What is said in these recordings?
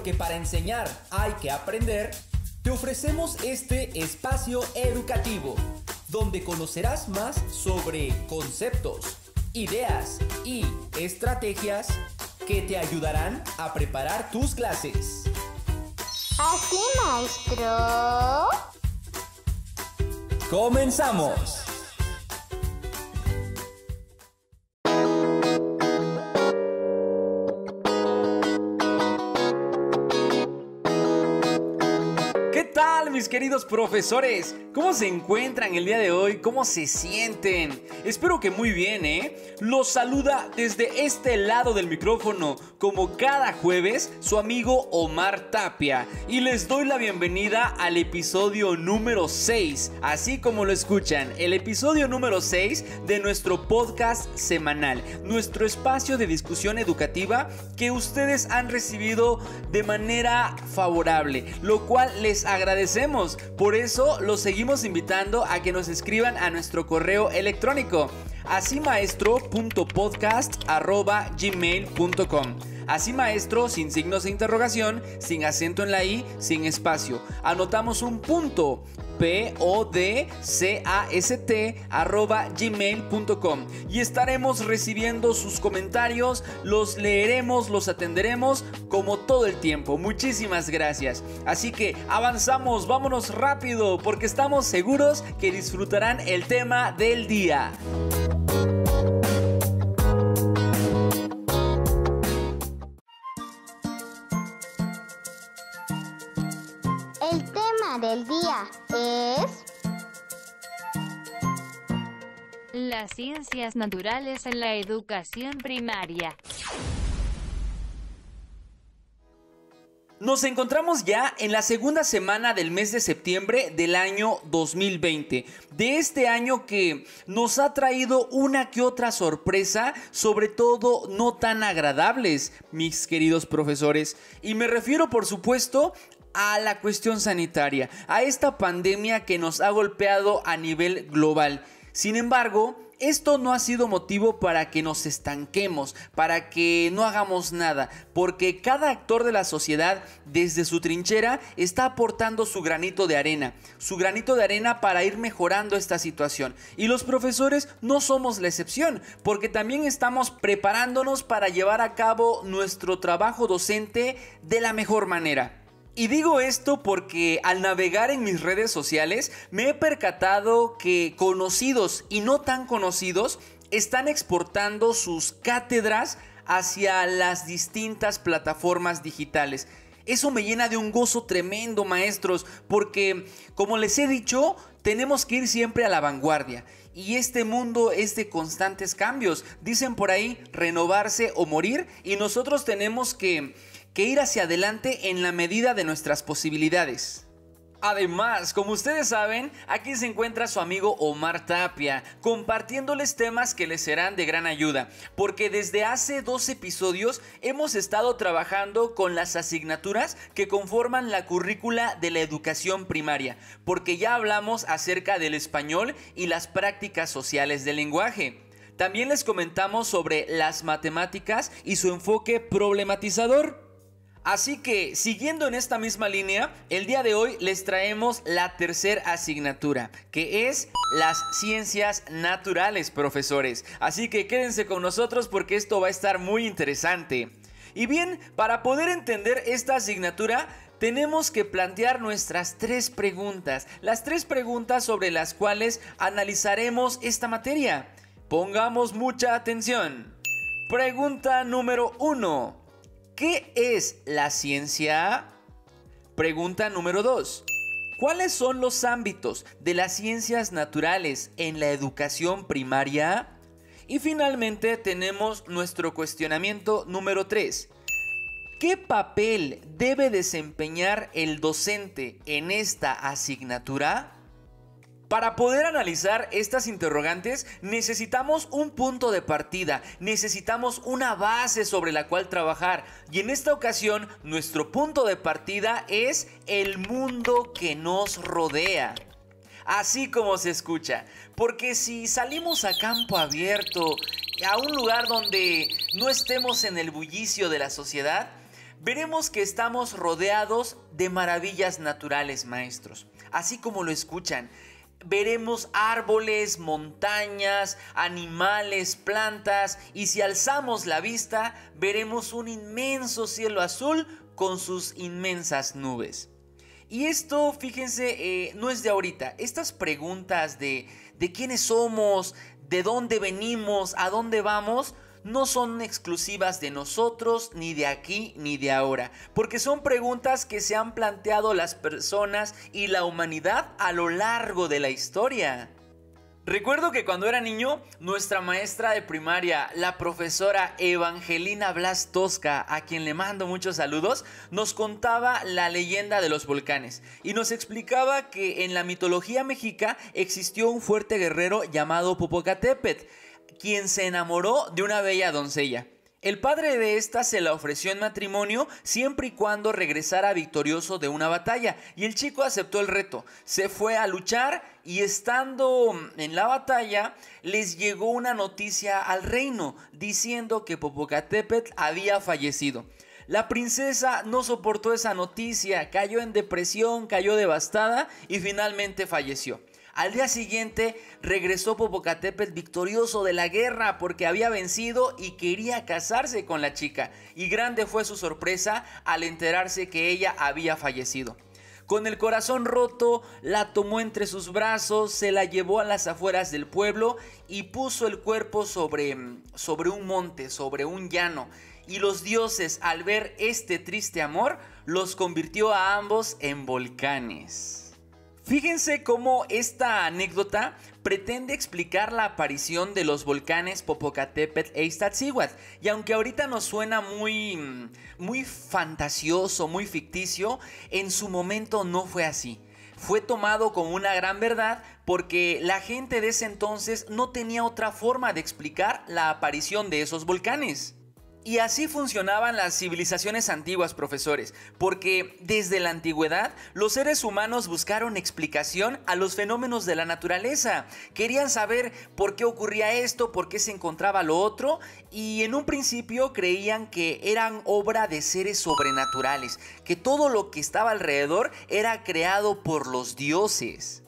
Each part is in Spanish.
porque para enseñar hay que aprender, te ofrecemos este espacio educativo, donde conocerás más sobre conceptos, ideas y estrategias que te ayudarán a preparar tus clases. ¿Así, maestro? ¡Comenzamos! ¿Qué tal, mis queridos profesores? ¿Cómo se encuentran el día de hoy? ¿Cómo se sienten? Espero que muy bien, ¿eh? Los saluda desde este lado del micrófono, como cada jueves, su amigo Omar Tapia. Y les doy la bienvenida al episodio número 6, así como lo escuchan, el episodio número 6 de nuestro podcast semanal, nuestro espacio de discusión educativa que ustedes han recibido de manera favorable, lo cual les agradecemos. Por eso los seguimos invitando a que nos escriban a nuestro correo electrónico asimaestro.podcast@gmail.com. Así maestro, sin signos de interrogación, sin acento en la i, sin espacio. Anotamos un punto, podcast@gmail.com, y estaremos recibiendo sus comentarios, los leeremos, los atenderemos como todo el tiempo. Muchísimas gracias. Así que avanzamos, vámonos rápido, porque estamos seguros que disfrutarán el tema del día. El tema del día es las ciencias naturales en la educación primaria. Nos encontramos ya en la segunda semana del mes de septiembre del año 2020, de este año que nos ha traído una que otra sorpresa, sobre todo no tan agradables, mis queridos profesores, y me refiero por supuesto a la cuestión sanitaria, a esta pandemia que nos ha golpeado a nivel global. Sin embargo, esto no ha sido motivo para que nos estanquemos, para que no hagamos nada, porque cada actor de la sociedad, desde su trinchera, está aportando su granito de arena para ir mejorando esta situación. Y los profesores no somos la excepción, porque también estamos preparándonos para llevar a cabo nuestro trabajo docente de la mejor manera. Y digo esto porque al navegar en mis redes sociales me he percatado que conocidos y no tan conocidos están exportando sus cátedras hacia las distintas plataformas digitales. Eso me llena de un gozo tremendo, maestros, porque, como les he dicho, tenemos que ir siempre a la vanguardia. Y este mundo es de constantes cambios. Dicen por ahí, renovarse o morir, y nosotros tenemos que ir hacia adelante en la medida de nuestras posibilidades. Además, como ustedes saben, aquí se encuentra su amigo Omar Tapia, compartiéndoles temas que les serán de gran ayuda, porque desde hace 2 episodios hemos estado trabajando con las asignaturas que conforman la currícula de la educación primaria, porque ya hablamos acerca del español y las prácticas sociales del lenguaje. También les comentamos sobre las matemáticas y su enfoque problematizador. Así que, siguiendo en esta misma línea, el día de hoy les traemos la tercera asignatura, que es las ciencias naturales, profesores. Así que quédense con nosotros porque esto va a estar muy interesante. Y bien, para poder entender esta asignatura, tenemos que plantear nuestras 3 preguntas, las 3 preguntas sobre las cuales analizaremos esta materia. Pongamos mucha atención. Pregunta número 1. ¿Qué es la ciencia? Pregunta número 2. ¿Cuáles son los ámbitos de las ciencias naturales en la educación primaria? Y finalmente tenemos nuestro cuestionamiento número 3. ¿Qué papel debe desempeñar el docente en esta asignatura? Para poder analizar estas interrogantes necesitamos un punto de partida, necesitamos una base sobre la cual trabajar, y en esta ocasión nuestro punto de partida es el mundo que nos rodea. Así como se escucha, porque si salimos a campo abierto, a un lugar donde no estemos en el bullicio de la sociedad, veremos que estamos rodeados de maravillas naturales, maestros. Así como lo escuchan, veremos árboles, montañas, animales, plantas, y si alzamos la vista, veremos un inmenso cielo azul con sus inmensas nubes. Y esto, fíjense, no es de ahorita. Estas preguntas de quiénes somos, de dónde venimos, a dónde vamos, no son exclusivas de nosotros, ni de aquí, ni de ahora, porque son preguntas que se han planteado las personas y la humanidad a lo largo de la historia. Recuerdo que cuando era niño, nuestra maestra de primaria, la profesora Evangelina Blas Tosca, a quien le mando muchos saludos, nos contaba la leyenda de los volcanes y nos explicaba que en la mitología mexica existió un fuerte guerrero llamado Popocatépetl, quien se enamoró de una bella doncella. El padre de esta se la ofreció en matrimonio siempre y cuando regresara victorioso de una batalla, y el chico aceptó el reto. Se fue a luchar y estando en la batalla les llegó una noticia al reino diciendo que Popocatépetl había fallecido. La princesa no soportó esa noticia, cayó en depresión, cayó devastada y finalmente falleció. Al día siguiente regresó Popocatépetl victorioso de la guerra porque había vencido y quería casarse con la chica. Y grande fue su sorpresa al enterarse que ella había fallecido. Con el corazón roto, la tomó entre sus brazos, se la llevó a las afueras del pueblo y puso el cuerpo sobre un monte, sobre un llano. Y los dioses, al ver este triste amor, los convirtió a ambos en volcanes. Fíjense cómo esta anécdota pretende explicar la aparición de los volcanes Popocatépetl e Iztaccíhuatl. Y aunque ahorita nos suena muy fantasioso, muy ficticio, en su momento no fue así. Fue tomado como una gran verdad porque la gente de ese entonces no tenía otra forma de explicar la aparición de esos volcanes. Y así funcionaban las civilizaciones antiguas, profesores, porque desde la antigüedad los seres humanos buscaron explicación a los fenómenos de la naturaleza. Querían saber por qué ocurría esto, por qué se encontraba lo otro, y en un principio creían que eran obra de seres sobrenaturales, que todo lo que estaba alrededor era creado por los dioses.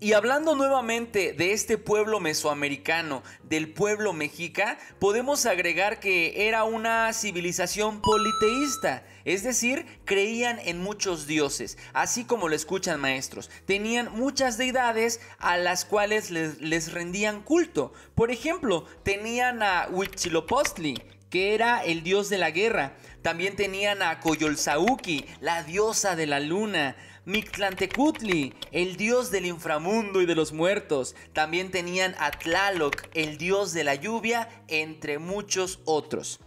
Y hablando nuevamente de este pueblo mesoamericano, del pueblo mexica, podemos agregar que era una civilización politeísta, es decir, creían en muchos dioses, así como lo escuchan, maestros. Tenían muchas deidades a las cuales les rendían culto. Por ejemplo, tenían a Huitzilopochtli, que era el dios de la guerra. También tenían a Coyolxauhqui, la diosa de la luna. Mictlantecutli, el dios del inframundo y de los muertos. También tenían a Tlaloc, el dios de la lluvia, entre muchos otros.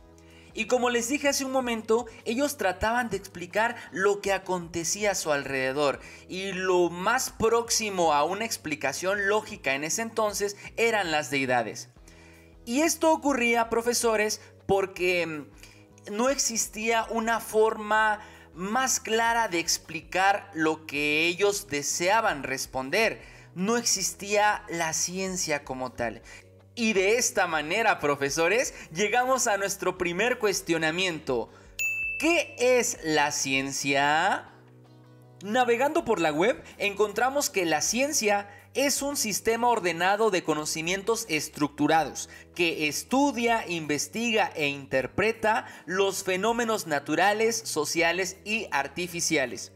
Y como les dije hace un momento, ellos trataban de explicar lo que acontecía a su alrededor. Y lo más próximo a una explicación lógica en ese entonces eran las deidades. Y esto ocurría, profesores, porque no existía una forma más clara de explicar lo que ellos deseaban responder. No existía la ciencia como tal. Y de esta manera, profesores, llegamos a nuestro primer cuestionamiento. ¿Qué es la ciencia? Navegando por la web, encontramos que la ciencia es un sistema ordenado de conocimientos estructurados que estudia, investiga e interpreta los fenómenos naturales, sociales y artificiales.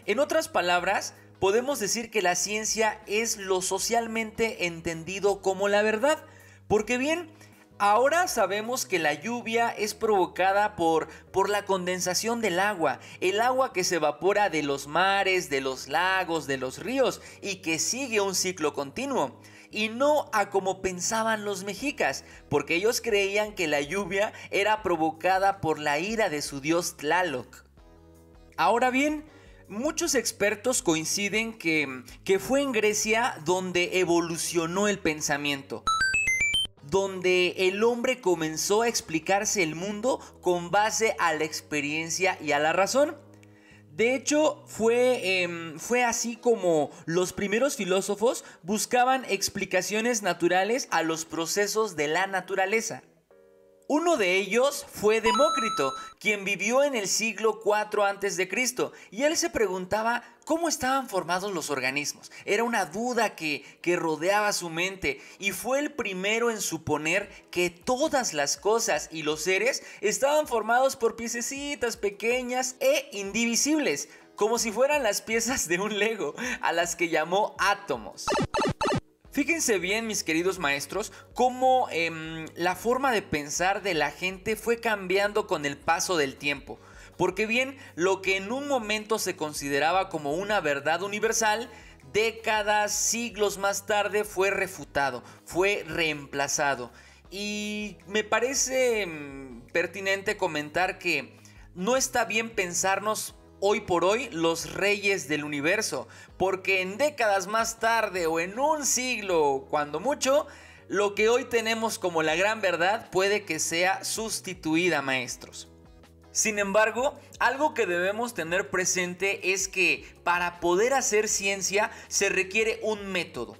En otras palabras, podemos decir que la ciencia es lo socialmente entendido como la verdad, porque bien, ahora sabemos que la lluvia es provocada por la condensación del agua, el agua que se evapora de los mares, de los lagos, de los ríos y que sigue un ciclo continuo. Y no a como pensaban los mexicas, porque ellos creían que la lluvia era provocada por la ira de su dios Tlaloc. Ahora bien, muchos expertos coinciden que fue en Grecia donde evolucionó el pensamiento, donde el hombre comenzó a explicarse el mundo con base a la experiencia y a la razón. De hecho, fue así como los primeros filósofos buscaban explicaciones naturales a los procesos de la naturaleza. Uno de ellos fue Demócrito, quien vivió en el siglo IV a.C. y él se preguntaba cómo estaban formados los organismos. Era una duda que rodeaba su mente y fue el primero en suponer que todas las cosas y los seres estaban formados por piececitas pequeñas e indivisibles, como si fueran las piezas de un Lego, a las que llamó átomos. Fíjense bien, mis queridos maestros, cómo la forma de pensar de la gente fue cambiando con el paso del tiempo. Porque bien, lo que en un momento se consideraba como una verdad universal, décadas, siglos más tarde fue refutado, fue reemplazado. Y me parece pertinente comentar que no está bien pensarnos hoy por hoy los reyes del universo, porque en décadas más tarde o en un siglo, cuando mucho, lo que hoy tenemos como la gran verdad puede que sea sustituida, maestros. Sin embargo, algo que debemos tener presente es que para poder hacer ciencia se requiere un método.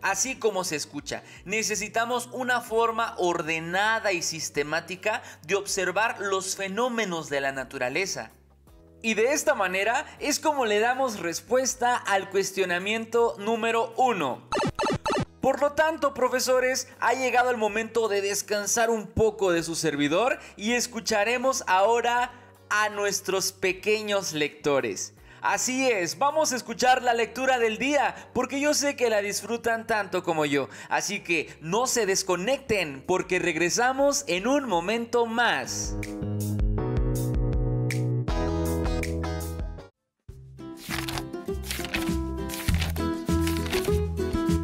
Así como se escucha, necesitamos una forma ordenada y sistemática de observar los fenómenos de la naturaleza. Y de esta manera es como le damos respuesta al cuestionamiento número 1. Por lo tanto, profesores, ha llegado el momento de descansar un poco de su servidor y escucharemos ahora a nuestros pequeños lectores. Así es, vamos a escuchar la lectura del día, porque yo sé que la disfrutan tanto como yo. Así que no se desconecten, porque regresamos en un momento más.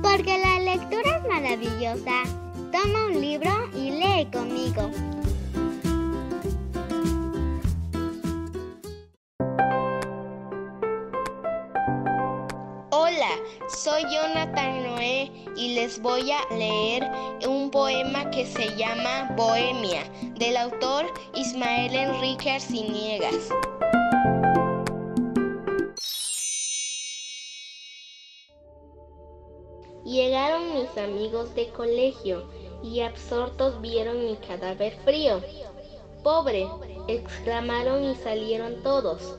Porque la lectura es maravillosa. Toma un libro y lee conmigo. Hola, soy Jonathan Noé y les voy a leer un poema que se llama Bohemia, del autor Ismael Enrique Arciniegas. Llegaron mis amigos de colegio y absortos vieron mi cadáver frío. ¡Pobre!, exclamaron y salieron todos.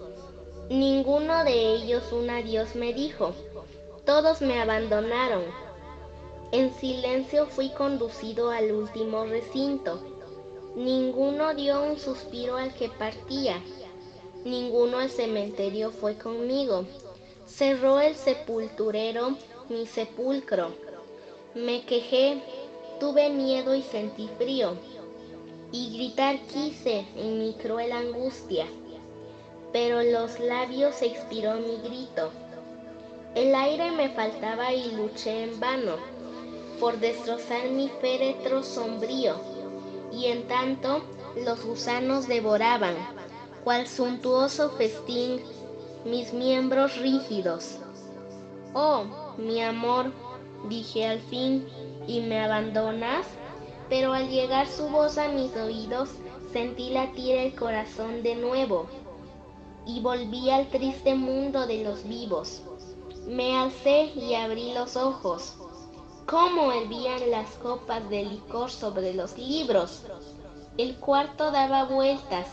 Ninguno de ellos un adiós me dijo. Todos me abandonaron. En silencio fui conducido al último recinto. Ninguno dio un suspiro al que partía. Ninguno al cementerio fue conmigo. Cerró el sepulturero mi sepulcro. Me quejé, tuve miedo y sentí frío. Y gritar quise en mi cruel angustia. Pero los labios expiró mi grito. El aire me faltaba y luché en vano por destrozar mi féretro sombrío, y en tanto los gusanos devoraban, cual suntuoso festín, mis miembros rígidos. Oh, mi amor, dije al fin, ¿y me abandonas? Pero al llegar su voz a mis oídos, sentí latir el corazón de nuevo, y volví al triste mundo de los vivos. Me alcé y abrí los ojos. Cómo hervían las copas de licor sobre los libros. El cuarto daba vueltas,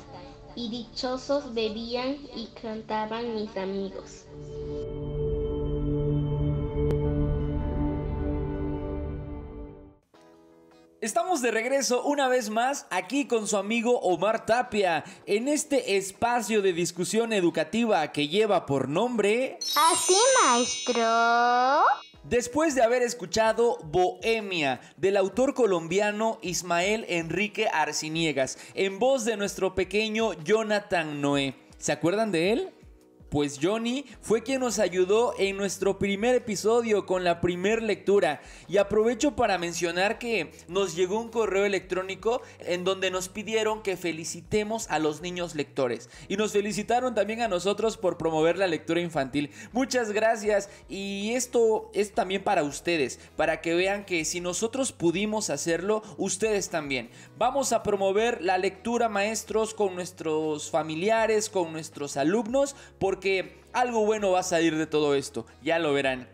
y dichosos bebían y cantaban mis amigos. Estamos de regreso una vez más aquí con su amigo Omar Tapia en este espacio de discusión educativa que lleva por nombre... ¿Así, maestro? Después de haber escuchado Bohemia del autor colombiano Ismael Enrique Arciniegas en voz de nuestro pequeño Jonathan Noé. ¿Se acuerdan de él? Pues Johnny fue quien nos ayudó en nuestro primer episodio con la primer lectura. Y aprovecho para mencionar que nos llegó un correo electrónico en donde nos pidieron que felicitemos a los niños lectores. Y nos felicitaron también a nosotros por promover la lectura infantil. Muchas gracias. Y esto es también para ustedes, para que vean que si nosotros pudimos hacerlo, ustedes también. Vamos a promover la lectura, maestros, con nuestros familiares, con nuestros alumnos, porque algo bueno va a salir de todo esto, ya lo verán.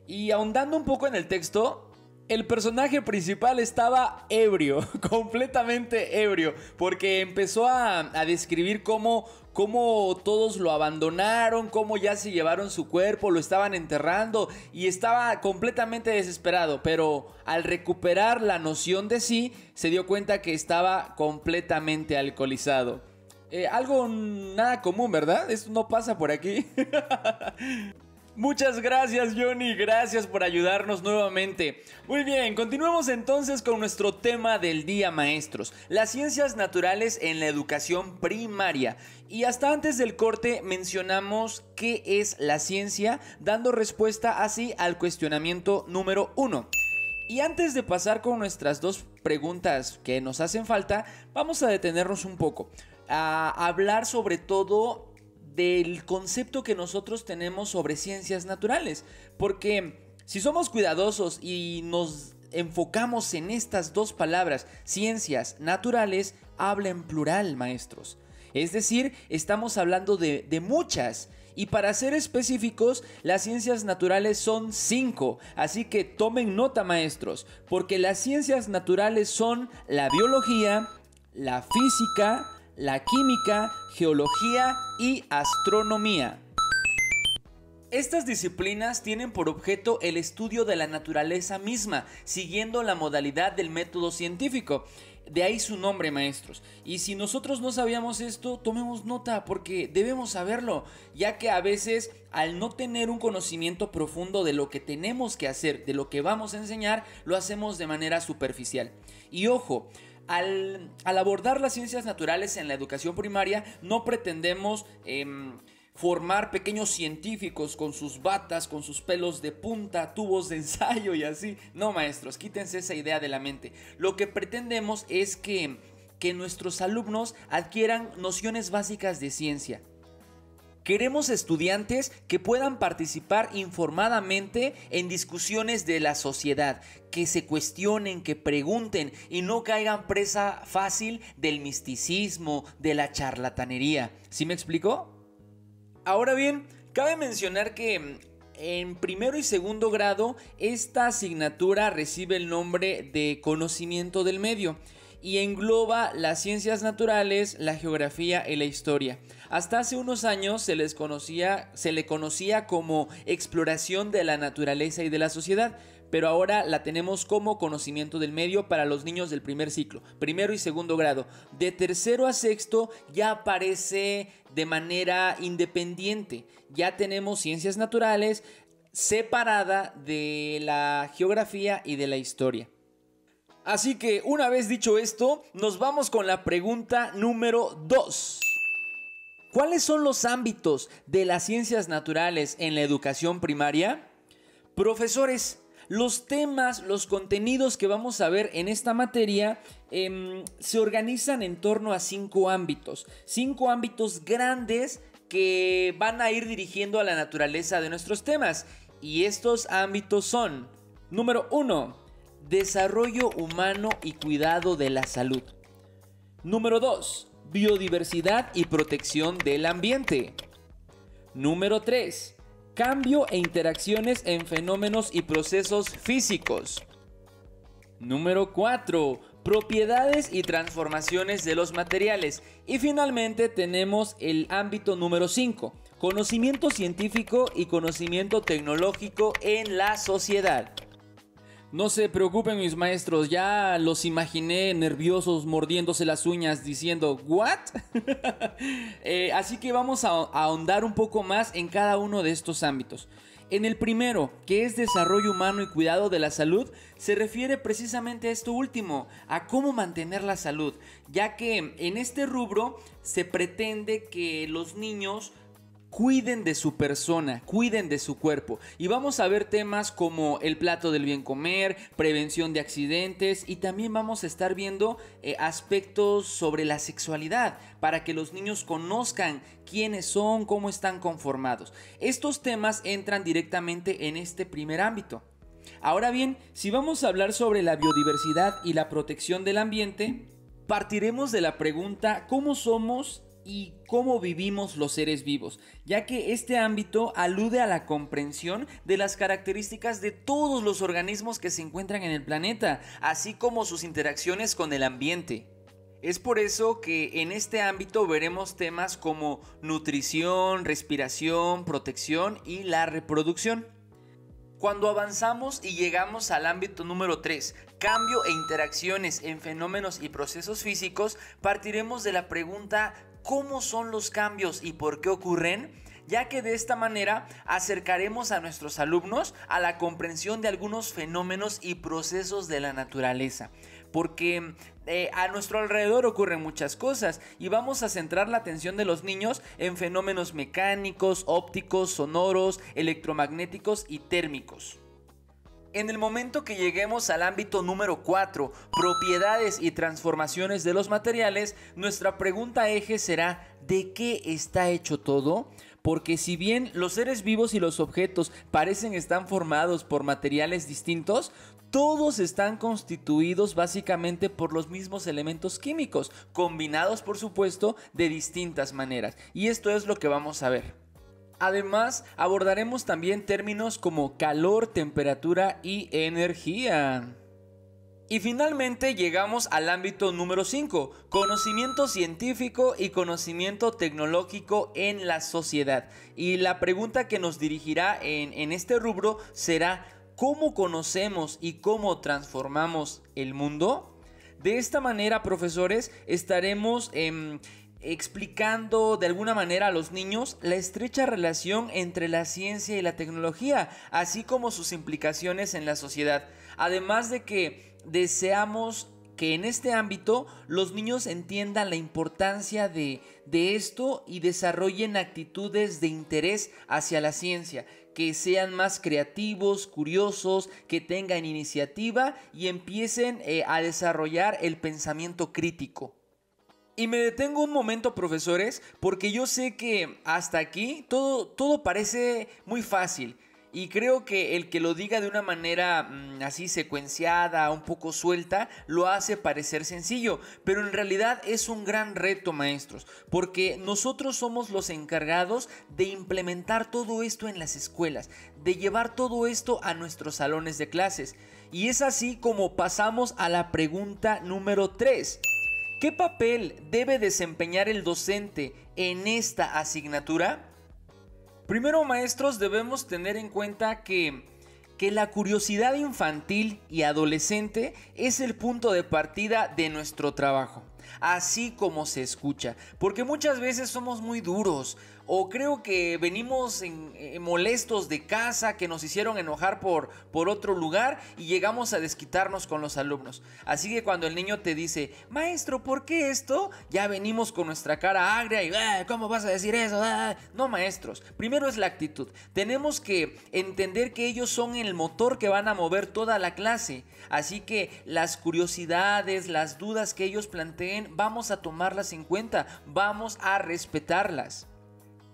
Y ahondando un poco en el texto, el personaje principal estaba ebrio, completamente ebrio, porque empezó a describir cómo todos lo abandonaron, cómo ya se llevaron su cuerpo, lo estaban enterrando y estaba completamente desesperado, pero al recuperar la noción de sí, se dio cuenta que estaba completamente alcoholizado. Algo nada común, ¿verdad? Esto no pasa por aquí. Muchas gracias, Johnny, gracias por ayudarnos nuevamente. Muy bien, continuemos entonces con nuestro tema del día, maestros: las ciencias naturales en la educación primaria. Y hasta antes del corte mencionamos qué es la ciencia, dando respuesta así al cuestionamiento número 1. Y antes de pasar con nuestras dos preguntas que nos hacen falta, vamos a detenernos un poco a hablar sobre todo del concepto que nosotros tenemos sobre ciencias naturales, porque si somos cuidadosos y nos enfocamos en estas dos palabras, ciencias naturales, habla en plural, maestros. Es decir, estamos hablando de muchas. Y para ser específicos, las ciencias naturales son 5, así que tomen nota, maestros, porque las ciencias naturales son la biología, la física, la química, geología y astronomía. Estas disciplinas tienen por objeto el estudio de la naturaleza misma, siguiendo la modalidad del método científico. De ahí su nombre, maestros. Y si nosotros no sabíamos esto, tomemos nota, porque debemos saberlo, ya que a veces, al no tener un conocimiento profundo de lo que tenemos que hacer, de lo que vamos a enseñar, lo hacemos de manera superficial. Y ojo, al abordar las ciencias naturales en la educación primaria, no pretendemos formar pequeños científicos con sus batas, con sus pelos de punta, tubos de ensayo y así. No, maestros, quítense esa idea de la mente. Lo que pretendemos es que nuestros alumnos adquieran nociones básicas de ciencia. Queremos estudiantes que puedan participar informadamente en discusiones de la sociedad, que se cuestionen, que pregunten y no caigan presa fácil del misticismo, de la charlatanería. ¿Sí me explico? Ahora bien, cabe mencionar que en primero y segundo grado esta asignatura recibe el nombre de conocimiento del medio y engloba las ciencias naturales, la geografía y la historia. Hasta hace unos años se le conocía como exploración de la naturaleza y de la sociedad, pero ahora la tenemos como conocimiento del medio para los niños del primer ciclo, primero y segundo grado. De tercero a sexto ya aparece de manera independiente. Ya tenemos ciencias naturales separada de la geografía y de la historia. Así que una vez dicho esto, nos vamos con la pregunta número 2. ¿Cuáles son los ámbitos de las ciencias naturales en la educación primaria? Profesores, los temas, los contenidos que vamos a ver en esta materia se organizan en torno a 5 ámbitos. 5 ámbitos grandes que van a ir dirigiendo a la naturaleza de nuestros temas. Y estos ámbitos son: número 1, desarrollo humano y cuidado de la salud. Número 2, biodiversidad y protección del ambiente. Número 3, cambio e interacciones en fenómenos y procesos físicos. Número 4, propiedades y transformaciones de los materiales. Y finalmente tenemos el ámbito número 5, conocimiento científico y conocimiento tecnológico en la sociedad. No se preocupen, mis maestros, ya los imaginé nerviosos mordiéndose las uñas diciendo ¿what? Así que vamos a ahondar un poco más en cada uno de estos ámbitos. En el primero, que es desarrollo humano y cuidado de la salud, se refiere precisamente a esto último, a cómo mantener la salud, ya que en este rubro se pretende que los niños cuiden de su persona, cuiden de su cuerpo. Y vamos a ver temas como el plato del bien comer, prevención de accidentes, y también vamos a estar viendo aspectos sobre la sexualidad para que los niños conozcan quiénes son, cómo están conformados. Estos temas entran directamente en este primer ámbito. Ahora bien, si vamos a hablar sobre la biodiversidad y la protección del ambiente, partiremos de la pregunta: ¿cómo somos y cómo vivimos los seres vivos, ya que este ámbito alude a la comprensión de las características de todos los organismos que se encuentran en el planeta, así como sus interacciones con el ambiente. Es por eso que en este ámbito veremos temas como nutrición, respiración, protección y la reproducción. Cuando avanzamos y llegamos al ámbito número 3, cambio e interacciones en fenómenos y procesos físicos, partiremos de la pregunta ¿cómo son los cambios y por qué ocurren? Ya que de esta manera acercaremos a nuestros alumnos a la comprensión de algunos fenómenos y procesos de la naturaleza. Porque a nuestro alrededor ocurren muchas cosas y vamos a centrar la atención de los niños en fenómenos mecánicos, ópticos, sonoros, electromagnéticos y térmicos. En el momento que lleguemos al ámbito número 4, propiedades y transformaciones de los materiales, nuestra pregunta eje será ¿de qué está hecho todo? Porque si bien los seres vivos y los objetos parecen estar formados por materiales distintos, todos están constituidos básicamente por los mismos elementos químicos, combinados por supuesto de distintas maneras. Y esto es lo que vamos a ver. Además, abordaremos también términos como calor, temperatura y energía. Y finalmente llegamos al ámbito número 5, conocimiento científico y conocimiento tecnológico en la sociedad. Y la pregunta que nos dirigirá en este rubro será ¿cómo conocemos y cómo transformamos el mundo? De esta manera, profesores, estaremos explicando de alguna manera a los niños la estrecha relación entre la ciencia y la tecnología, así como sus implicaciones en la sociedad. Además de que deseamos que en este ámbito los niños entiendan la importancia de esto y desarrollen actitudes de interés hacia la ciencia, que sean más creativos, curiosos, que tengan iniciativa y empiecen a desarrollar el pensamiento crítico. Y me detengo un momento, profesores, porque yo sé que hasta aquí todo parece muy fácil. Y creo que el que lo diga de una manera así secuenciada, un poco suelta, lo hace parecer sencillo. Pero en realidad es un gran reto, maestros, porque nosotros somos los encargados de implementar todo esto en las escuelas, de llevar todo esto a nuestros salones de clases. Y es así como pasamos a la pregunta número 3. ¿Qué papel debe desempeñar el docente en esta asignatura? Primero, maestros, debemos tener en cuenta que la curiosidad infantil y adolescente es el punto de partida de nuestro trabajo, así como se escucha, porque muchas veces somos muy duros o creo que venimos molestos de casa, que nos hicieron enojar por otro lugar y llegamos a desquitarnos con los alumnos. Así que cuando el niño te dice, maestro, ¿por qué esto? Ya venimos con nuestra cara agria y ¿cómo vas a decir eso? No, maestros, primero es la actitud. Tenemos que entender que ellos son el motor que van a mover toda la clase. Así que las curiosidades, las dudas que ellos planteen, vamos a tomarlas en cuenta, vamos a respetarlas.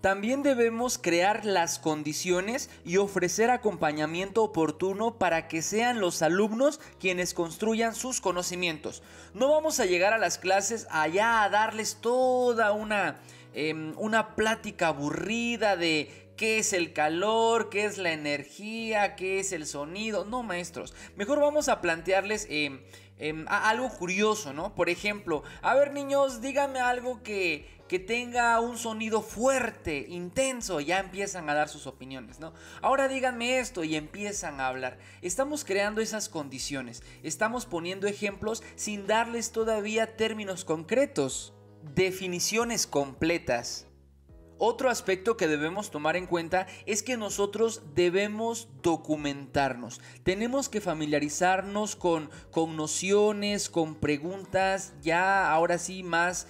También debemos crear las condiciones y ofrecer acompañamiento oportuno para que sean los alumnos quienes construyan sus conocimientos. No vamos a llegar a las clases allá a darles toda una plática aburrida de qué es el calor, qué es la energía, qué es el sonido. No, maestros, mejor vamos a plantearles algo curioso, ¿no? Por ejemplo, a ver, niños, díganme algo que tenga un sonido fuerte, intenso. Ya empiezan a dar sus opiniones, ¿no? Ahora díganme esto y empiezan a hablar. Estamos creando esas condiciones, estamos poniendo ejemplos sin darles todavía términos concretos, definiciones completas. Otro aspecto que debemos tomar en cuenta es que nosotros debemos documentarnos. Tenemos que familiarizarnos con nociones, con preguntas ya ahora sí más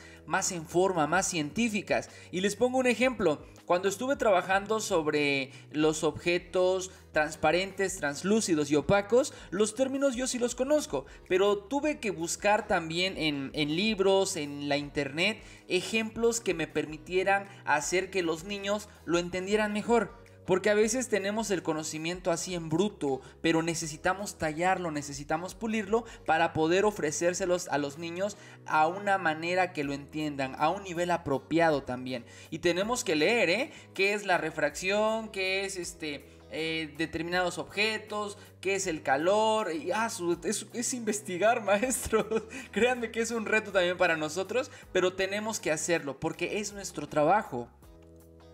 en forma, más científicas. Y les pongo un ejemplo. Cuando estuve trabajando sobre los objetos transparentes, translúcidos y opacos, los términos yo sí los conozco, pero tuve que buscar también en libros, en la internet, ejemplos que me permitieran hacer que los niños lo entendieran mejor. porque a veces tenemos el conocimiento así en bruto, pero necesitamos tallarlo, necesitamos pulirlo para poder ofrecérselos a los niños a una manera que lo entiendan, a un nivel apropiado también. Y tenemos que leer, qué es la refracción, qué es determinados objetos, qué es el calor, y es investigar, maestros. Créanme que es un reto también para nosotros, pero tenemos que hacerlo porque es nuestro trabajo.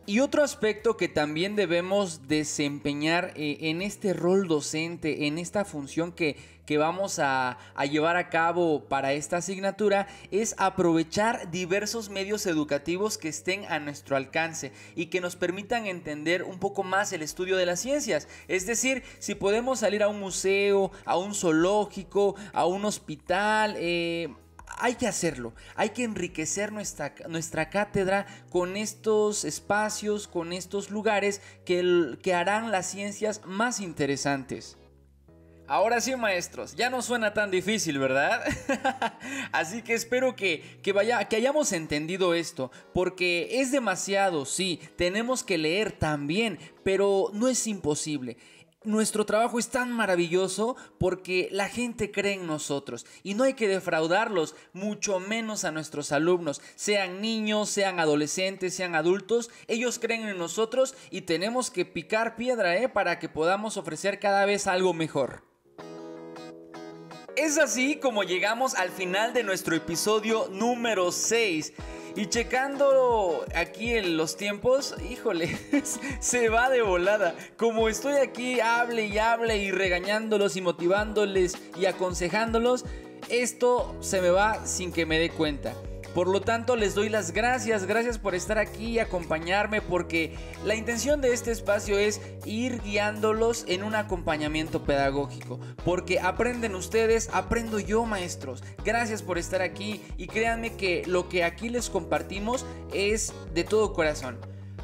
Y otro aspecto que también debemos desempeñar en este rol docente, en esta función que vamos a llevar a cabo para esta asignatura, es aprovechar diversos medios educativos que estén a nuestro alcance y que nos permitan entender un poco más el estudio de las ciencias. Es decir, si podemos salir a un museo, a un zoológico, a un hospital, hay que hacerlo, hay que enriquecer nuestra cátedra con estos espacios, con estos lugares que harán las ciencias más interesantes. Ahora sí, maestros, ya no suena tan difícil, ¿verdad? Así que espero que hayamos entendido esto, porque es demasiado, sí, tenemos que leer también, pero no es imposible. Nuestro trabajo es tan maravilloso porque la gente cree en nosotros y no hay que defraudarlos, mucho menos a nuestros alumnos, sean niños, sean adolescentes, sean adultos. Ellos creen en nosotros y tenemos que picar piedra, para que podamos ofrecer cada vez algo mejor. Es así como llegamos al final de nuestro episodio número 6. Y checando aquí en los tiempos, híjole, se va de volada. Como estoy aquí, hable y regañándolos y motivándoles y aconsejándolos, esto se me va sin que me dé cuenta. Por lo tanto, les doy las gracias por estar aquí y acompañarme, porque la intención de este espacio es ir guiándolos en un acompañamiento pedagógico, porque aprenden ustedes, aprendo yo, maestros. Gracias por estar aquí y créanme que lo que aquí les compartimos es de todo corazón.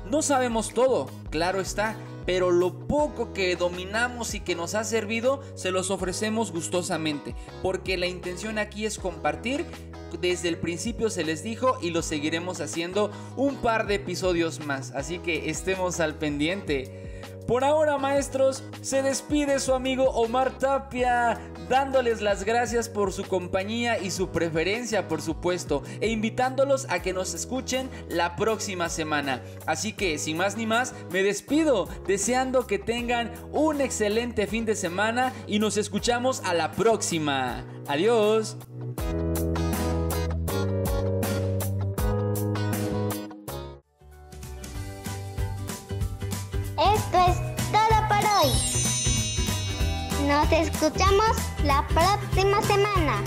No sabemos todo, claro está, pero lo poco que dominamos y que nos ha servido se los ofrecemos gustosamente, porque la intención aquí es compartir. Desde el principio se les dijo y lo seguiremos haciendo un par de episodios más, así que estemos al pendiente. Por ahora, maestros, se despide su amigo Omar Tapia, dándoles las gracias por su compañía y su preferencia, por supuesto, e invitándolos a que nos escuchen la próxima semana. Así que, sin más ni más, me despido, deseando que tengan un excelente fin de semana y nos escuchamos a la próxima. Adiós. Esto es todo por hoy. Nos escuchamos la próxima semana.